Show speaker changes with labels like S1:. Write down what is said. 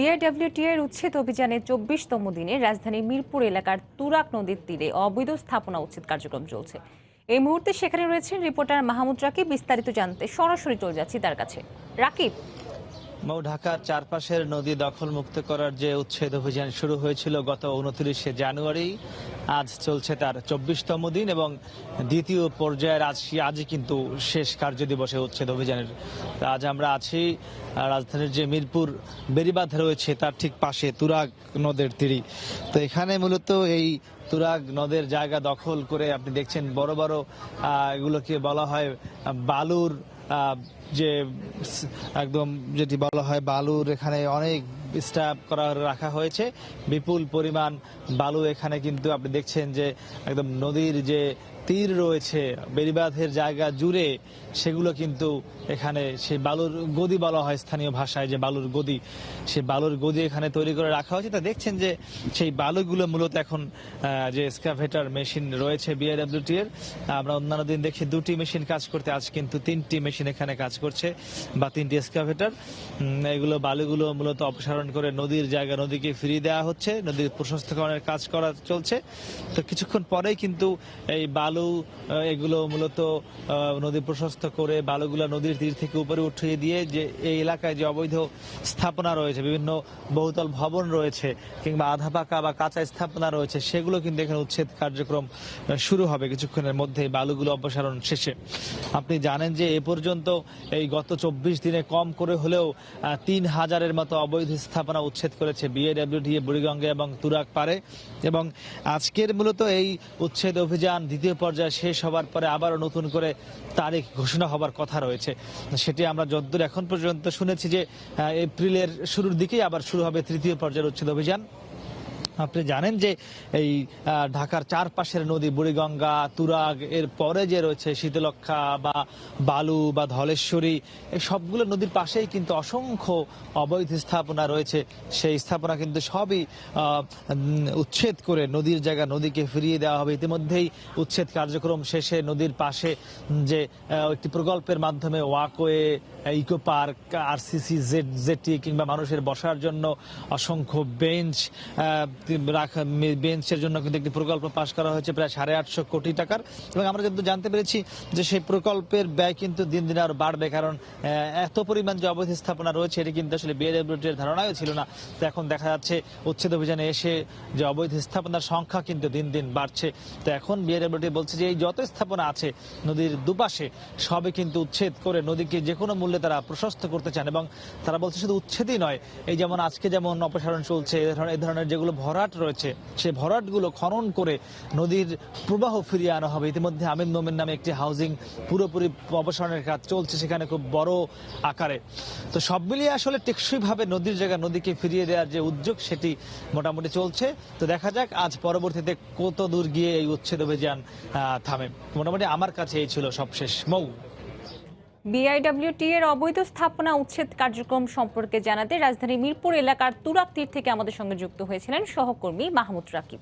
S1: BIWT এর উচ্ছেদ অভিযানে ২৪তম দিনে রাজধানীর মিরপুর এলাকার তুরাগ নদীর তীরে অবৈধ স্থাপনা উচ্ছেদ কার্যক্রম চলছে। এই মুহূর্তে সেখানে রয়েছেন রিপোর্টার মাহমুদ রাকিব। বিস্তারিত জানতে সরাসরি চলে যাচ্ছি তার কাছে। রাকিব,
S2: ঢাকার চারপাশের নদী দখল মুক্ত করার যে উচ্ছেদ অভিযান শুরু হয়েছিল গত ২৯শে জানুয়ারি, আজ চলছে তার ২৪তম দিন এবং দ্বিতীয় পর্যায়ের আজই কিন্তু শেষ কার্য দিবসে উচ্ছেদ অভিযানের। আজ আমরা আছি রাজধানীর যে মিরপুর বেড়িবাঁধ রয়েছে তার ঠিক পাশে তুরাগ নদের তীরে। তো এখানে মূলত এই তুরাগ নদের জায়গা দখল করে আপনি দেখছেন বড় বড় এগুলোকে বলা হয় বালুর, যে একদম যেটি বলা হয় বালুর, এখানে অনেক স্ট্যাপ করা রাখা হয়েছে। বিপুল পরিমাণ বালু এখানে কিন্তু আপনি দেখছেন যে একদম নদীর যে তীর রয়েছে বেড়িবাঁধের জায়গা জুড়ে, সেগুলো কিন্তু এখানে সেই বালুর গদি বলা হয় স্থানীয় ভাষায়, যে বালুর গদি, সেই বালুর গদি এখানে তৈরি করে রাখা হয়েছে। তা দেখছেন যে সেই বালুগুলো মূলত এখন যে এক্সকাভেটর মেশিন রয়েছে বিআইডব্লিউটি এর, আমরা অন্যান্য দিন দেখি দুটি মেশিন কাজ করতে, আজ কিন্তু তিনটি মেশিন এখানে কাজ করছে বা তিনটি এক্সকাভেটর। এগুলো বালুগুলো মূলত অপসারণ করে নদীর জায়গা নদীকে ফিরিয়ে দেওয়া হচ্ছে, নদীর প্রশস্তকরণের কাজ করা চলছে। তো কিছুক্ষণ পরেই কিন্তু এই বালু এগুলো মূলত নদী প্রশস্ত করে বালুগুলো নদীর তীর থেকে উপরে উঠিয়ে দিয়ে যে এই এলাকায় যে অবৈধ স্থাপনা রয়েছে, বিভিন্ন বহুতল ভবন রয়েছে কিংবা আধা পাকা বা কাঁচা স্থাপনা রয়েছে, সেগুলো কিন্তু এখানে উচ্ছেদ কার্যক্রম শুরু হবে কিছুক্ষণের মধ্যে বালুগুলো অপসারণ শেষে। আপনি জানেন যে এ পর্যন্ত এই গত ২৪ দিনে কম করে হলেও ৩,০০০-এর মতো অবৈধ স্থাপনা উচ্ছেদ করেছে বিআইডব্লিউটি বুড়িগঙ্গা এবং তুরাগ পারে। এবং আজকের মূলত এই উচ্ছেদ অভিযান দ্বিতীয় পর্যায়ে শেষ হবার পরে আবারও নতুন করে তারিখ ঘোষণা হবার কথা রয়েছে। সেটি আমরা যতদূর এখন পর্যন্ত শুনেছি যে এপ্রিলের শুরুর দিকেই আবার শুরু হবে তৃতীয় পর্যায়ের উচ্ছেদ অভিযান। আপনি জানেন যে এই ঢাকার চারপাশের নদী বুড়িগঙ্গা, তুরাগ, এর পরে যে রয়েছে শীতলক্ষা বা বালু বা ধলেশ্বরী, এই সবগুলো নদীর পাশেই কিন্তু অসংখ্য অবৈধ স্থাপনা রয়েছে। সেই স্থাপনা কিন্তু সবই উচ্ছেদ করে নদীর জায়গা নদীকে ফিরিয়ে দেওয়া হবে। ইতিমধ্যেই উচ্ছেদ কার্যক্রম শেষে নদীর পাশে যে একটি প্রকল্পের মাধ্যমে walkway, eco park, RCC, jetty কিংবা মানুষের বসার জন্য অসংখ্য বেঞ্চের জন্য কিন্তু একটি প্রকল্প পাশ করা হয়েছে প্রায় 850 কোটি টাকার। এবং আমরা কিন্তু জানতে পেরেছি যে সেই প্রকল্পের ব্যয় কিন্তু দিন দিন আরো বাড়বে, কারণ এত পরিমাণ যে অবৈধ স্থাপনা রয়েছে এটি কিন্তু আসলে বিআইডব্লিউটির ধারণাও ছিল না। তো এখন দেখা যাচ্ছে উচ্ছেদ অভিযানে এসে যে অবৈধ স্থাপনার সংখ্যা কিন্তু দিন দিন বাড়ছে। তো এখন বিআইডব্লিউটি বলছে যে এই যত স্থাপনা আছে নদীর দুপাশে সবই কিন্তু উচ্ছেদ করে নদীকে যে কোনো মূল্যে তারা প্রশস্ত করতে চান। এবং তারা বলছে শুধু উচ্ছেদই নয়, এই যেমন আজকে যেমন অপসারণ চলছে, এই ধরনের যেগুলো ভরাট রয়েছে সেই ভরাটগুলো খনন করে নদীর প্রবাহ ফিরিয়ে আনা হবে। ইতিমধ্যে আমির নোমের নামে একটি হাউজিং পুরোপুরি অপসারণের কাজ চলছে সেখানে খুব বড় আকারে। তো সব মিলিয়ে আসলে টেকসইভাবে নদীর জায়গা নদীকে ফিরিয়ে দেওয়ার যে উদ্যোগ সেটি মোটামুটি চলছে। তো দেখা যাক আজ পরবর্তীতে কত দূর গিয়ে এই উচ্ছেদ অভিযান থামে। মোটামুটি আমার কাছে এই ছিল সবশেষ। মৌ,
S1: বিআইডব্লিউটি এর অবৈধ স্থাপনা উচ্ছেদ কার্যক্রম সম্পর্কে জানাতে রাজধানীর মিরপুর এলাকার তুরাগ তীর থেকে আমাদের সঙ্গে যুক্ত হয়েছিলেন সহকর্মী মাহমুদ রাকিব।